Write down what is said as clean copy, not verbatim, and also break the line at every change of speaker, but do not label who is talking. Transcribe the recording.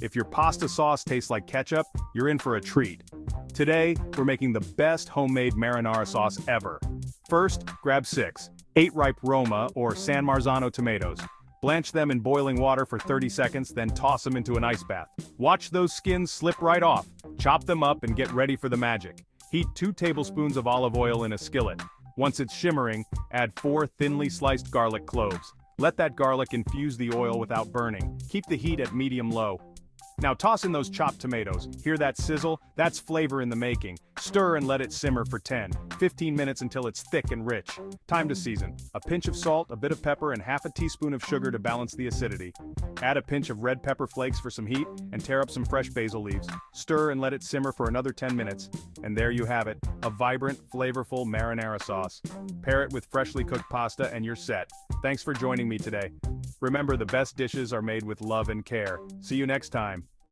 If your pasta sauce tastes like ketchup, you're in for a treat. Today, we're making the best homemade marinara sauce ever. First, grab 8 ripe Roma or San Marzano tomatoes. Blanch them in boiling water for 30 seconds, then toss them into an ice bath. Watch those skins slip right off. Chop them up and get ready for the magic. Heat 2 tablespoons of olive oil in a skillet. Once it's shimmering, add 4 thinly sliced garlic cloves. Let that garlic infuse the oil without burning. Keep the heat at medium-low. Now toss in those chopped tomatoes. Hear that sizzle? That's flavor in the making. Stir and let it simmer for 10-15 minutes until it's thick and rich. Time to season. A pinch of salt, a bit of pepper, and half a teaspoon of sugar to balance the acidity. Add a pinch of red pepper flakes for some heat, and tear up some fresh basil leaves. Stir and let it simmer for another 10 minutes. And there you have it, a vibrant, flavorful marinara sauce. Pair it with freshly cooked pasta and you're set. Thanks for joining me today. Remember, the best dishes are made with love and care. See you next time.